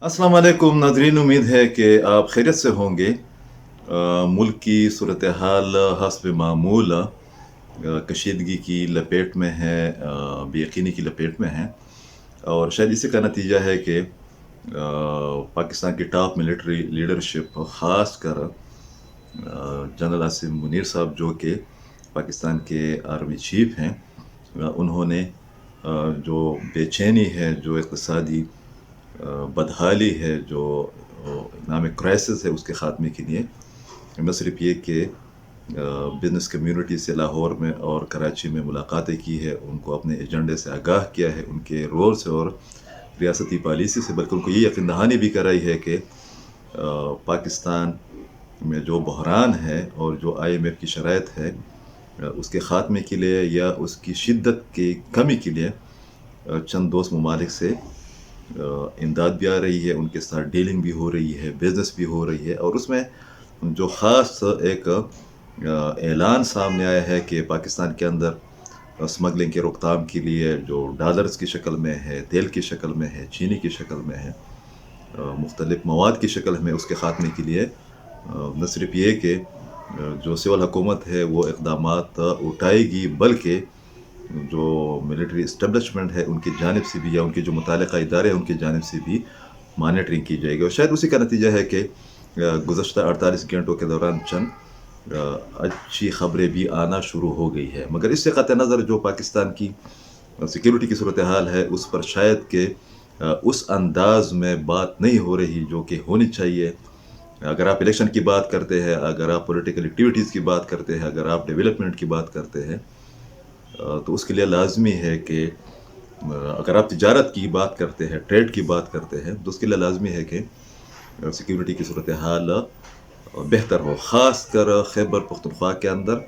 अस्सलाम वालेकुम नाज़रीन, उम्मीद है कि आप खैरियत से होंगे। मुल्क की सूरत हाल हस्ब मामूल कशीदगी की लपेट में है, बेयकीनी की लपेट में है। और शायद इसी का नतीजा है कि पाकिस्तान की टॉप मिलिट्री लीडरशिप, ख़ास कर जनरल आसिम मुनीर साहब जो कि पाकिस्तान के आर्मी चीफ हैं, उन्होंने जो बेचैनी है, जो इक़्तिसादी बदहाली है, जो इकनॉमिक क्राइसिस है, उसके ख़ात्मे के लिए न सिर्फ ये कि बिज़नेस कम्युनिटी से लाहौर में और कराची में मुलाकातें की है, उनको अपने एजेंडे से आगाह किया है, उनके रोल से और रियासती पॉलिसी से, बल्कि उनको ये यकीन दहानी भी कराई है कि पाकिस्तान में जो बहरान है और जो IMF की शराइत है, उसके ख़ात्मे के लिए या उसकी शिद्दत की कमी के लिए चंद दोस्त ममालिक से इमदाद भी आ रही है, उनके साथ डीलिंग भी हो रही है, बिज़नेस भी हो रही है। और उसमें जो ख़ास एक ऐलान सामने आया है कि पाकिस्तान के अंदर स्मगलिंग के रोकथाम के लिए जो डॉलर्स की शक्ल में है, तेल की शक्ल में है, चीनी की शक्ल में है, मुख्तलिफ मवाद की शक्ल में, उसके ख़ात्मे के लिए न सिर्फ ये कि जो सिविल हुकूमत है वो इक़दामात उठाएगी, बल्कि जो मिलिट्री इस्टेब्लिशमेंट है उनकी जानिब से भी या उनके जो मुताल्लिक़ा इदारे हैं उनकी जानिब से भी मॉनिटरिंग की जाएगी। और शायद उसी का नतीजा है कि गुज़श्ता 48 घंटों के दौरान चंद अच्छी ख़बरें भी आना शुरू हो गई है। मगर इससे क़त्इ नज़र जो पाकिस्तान की सिक्योरिटी की सूरत हाल है, उस पर शायद कि उस अंदाज़ में बात नहीं हो रही जो कि होनी चाहिए। अगर आप इलेक्शन की बात करते हैं, अगर आप पॉलिटिकल एक्टिविटीज़ की बात करते हैं, अगर आप डेवलपमेंट की बात करते हैं, तो उसके लिए लाजमी है कि अगर आप तिजारत की बात करते हैं, ट्रेड की बात करते हैं, तो उसके लिए लाजमी है कि सिक्योरिटी की सूरत हाल बेहतर हो। ख़ास कर खैबर पख्तूनख्वा के अंदर,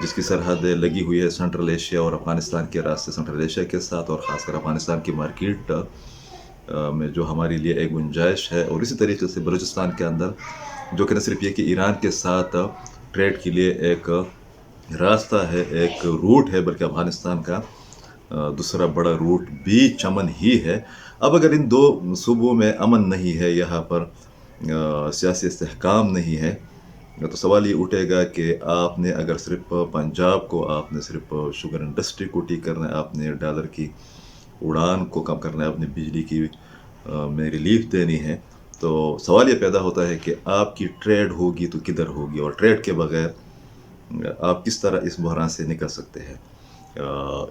जिसकी सरहदें लगी हुई है सेंट्रल एशिया और अफ़गानिस्तान के रास्ते सेंट्रल एशिया के साथ, और ख़ास कर अफ़गानिस्तान की मार्केट में जो हमारे लिए एक गुंजाइश है। और इसी तरीके से बलूचिस्तान के अंदर, जो कि न सिर्फ ये कि ईरान के साथ ट्रेड के लिए एक रास्ता है, एक रूट है, बल्कि अफ़गानिस्तान का दूसरा बड़ा रूट भी चमन ही है। अब अगर इन दो सूबों में अमन नहीं है, यहाँ पर सियासी इस्तेहकाम नहीं है, तो सवाल ये उठेगा कि आपने अगर सिर्फ पंजाब को, आपने सिर्फ शुगर इंडस्ट्री को ठीक करना है, आपने डॉलर की उड़ान को कम करना है, आपने बिजली की में रिलीफ देनी है, तो सवाल ये पैदा होता है कि आपकी ट्रेड होगी तो किधर होगी, और ट्रेड के बगैर आप किस तरह इस बहरान से निकल सकते हैं।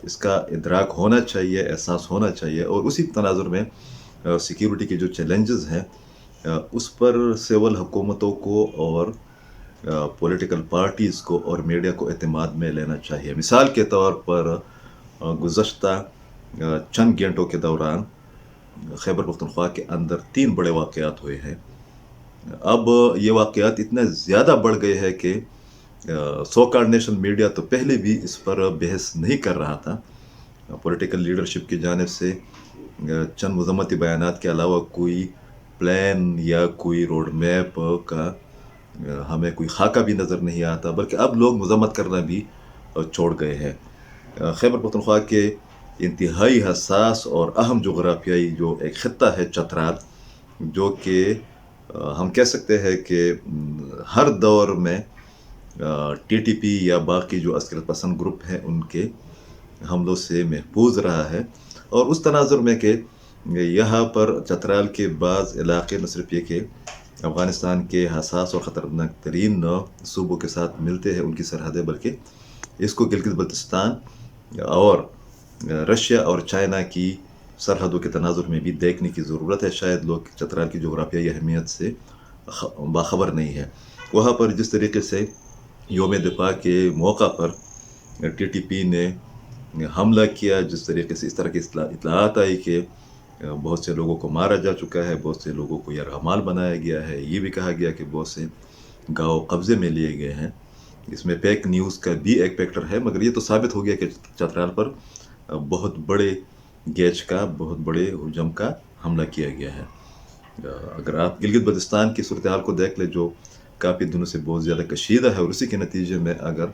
इसका इदराक होना चाहिए, एहसास होना चाहिए। और उसी तनाजुर में सिक्योरिटी के जो चैलेंजेस हैं, उस पर सिविल हुकूमतों को और पॉलिटिकल पार्टीज़ को और मीडिया को एतमाद में लेना चाहिए। मिसाल के तौर पर गुज़श्ता चंद घंटों के दौरान खैबर पख्तूनख्वा के अंदर 3 बड़े वाक़यात हुए हैं। अब ये वाक़यात इतने ज़्यादा बढ़ गए हैं कि सो कॉल्ड नेशनल मीडिया तो पहले भी इस पर बहस नहीं कर रहा था। पॉलिटिकल लीडरशिप की जानिब से चंद मज़म्मती बयानात के अलावा कोई प्लान या कोई रोड मैप का हमें कोई खाका भी नज़र नहीं आता, बल्कि अब लोग मज़म्मत करना भी छोड़ गए हैं। खैबर पख्तूनख्वा के इंतहाई हसास और अहम जोग्राफियाई जो एक ख़ित्ता है चतराल, जो कि हम कह सकते हैं कि हर दौर में TTP या बाकी जो अस्करत पसंद ग्रुप हैं उनके हमलों से महफूज रहा है। और उस तनाजुर में कि यहाँ पर चतराल के बाज़ इलाके न सिर्फ ये कि अफ़गानिस्तान के हसास और ख़तरनाक तरीन सूबों के साथ मिलते हैं उनकी सरहदें, बल्कि इसको गिलगित बल्तिस्तान और रशिया और चाइना की सरहदों के तनाजुर में भी देखने की ज़रूरत है। शायद लोग चतराल की जोग्राफियाई अहमियत से बाखबर नहीं है। वहाँ पर जिस तरीके से योम दिफा के मौका पर TTP ने हमला किया, जिस तरीके से इस तरह की इत्तलात आई कि बहुत से लोगों को मारा जा चुका है, बहुत से लोगों को यरगमाल बनाया गया है, ये भी कहा गया कि बहुत से गाँव कब्ज़े में लिए गए हैं। इसमें फेक न्यूज़ का भी एक फैक्टर है, मगर ये तो साबित हो गया कि चतराल पर बहुत बड़े गेज का, बहुत बड़े हुजम का हमला किया गया है। अगर आप गिलगित बल्तिस्तान की सूरत हाल को देख ले, जो काफ़ी दिनों से बहुत ज़्यादा कशीदा है, और उसी के नतीजे में अगर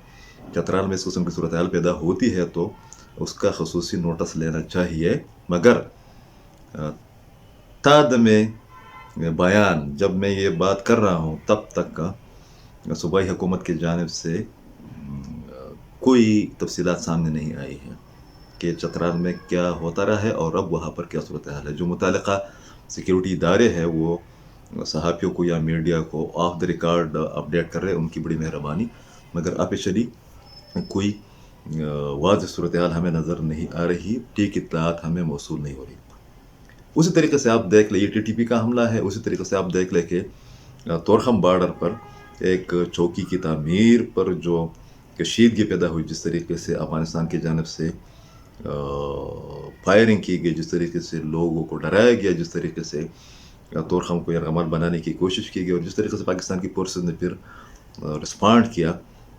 चतराल में इस किस्म की सूरत हाल पैदा होती है तो उसका खसूसी नोटिस लेना चाहिए। मगर تادم بیان جب میں یہ بات کر رہا ہوں تب تک کا صوبائی حکومت کی جانب سے کوئی تفصیلات سامنے نہیں آئی ہیں کہ چترال میں کیا ہوتا رہا ہے اور اب وہاں پر کیا صورتحال ہے. جو متعلقہ سیکیورٹی ادارے ہیں وہ صحافیوں کو یا میڈیا کو آف دا ریکارڈ اپڈیٹ کر رہے ہیں، ان کی بڑی مہربانی، مگر آفیشلی کوئی واضح صورتحال ہمیں نظر نہیں آ رہی، ٹھیک اطلاعات ہمیں موصول نہیں ہو رہی. اسی طریقے سے آپ دیکھ لیں یہ TTP کا حملہ ہے، اسی طریقے سے آپ دیکھ لیں کہ تورخم بارڈر پر ایک چوکی کی تعمیر پر جو کشیدگی پیدا ہوئی، جس طریقے سے افغانستان کی جانب سے فائرنگ کی گئی، جس طریقے سے لوگوں کو ڈرایا گیا، جس طریقے سے تورخم کو یرغمال بنانے کی کوشش کی گئی، اور جس طریقے سے پاکستان کی فورسز نے پھر رسپانڈ کیا،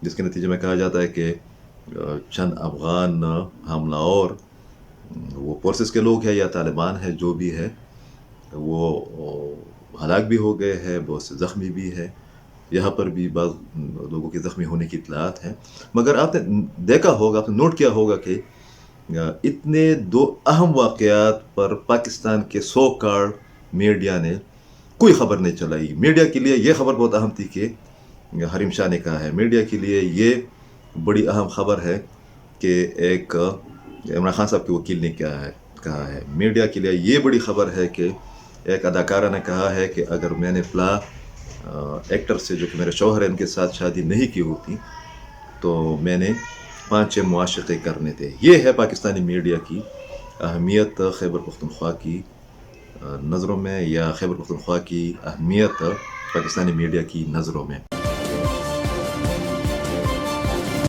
جس کے نتیجے میں کہا جاتا ہے کہ چند افغان حملہ اور وہ فورسز کے لوگ ہیں یا طالبان ہیں جو بھی ہے وہ ہلاک بھی ہو گئے ہیں، بہت سے زخمی بھی ہے. یہاں پر بھی بعض لوگوں کے زخمی ہونے کی اطلاعات ہیں. مگر آپ نے دیکھا ہوگا، آپ نے نوٹ کیا ہوگا کہ اتنے دو اہم واقعات پر پاکستان کے سو کارڈ میڈیا نے کوئی خبر نہیں چلائی. میڈیا کے لیے یہ خبر بہت اہم تھی کہ حریم شاہ نے کہا ہے، میڈیا کے لیے یہ بڑی اہم خبر ہے کہ ایک عمران خان صاحب کے وکیل نے کہا ہے. میڈیا کے لیے یہ بڑی خبر ہے کہ ایک اداکارہ نے کہا ہے کہ اگر میں نے فلاں ایکٹر سے جو کہ میرے شوہر ہیں ان کے ساتھ شادی نہیں کی ہوتی تو میں نے 5-6 معاشقے کرنے تھے. یہ ہے پاکستانی میڈیا کی اہمیت خیبر پختونخوا کی نظروں میں، یا خیبر پختونخوا کی اہمیت پاکستانی میڈیا کی نظروں میں.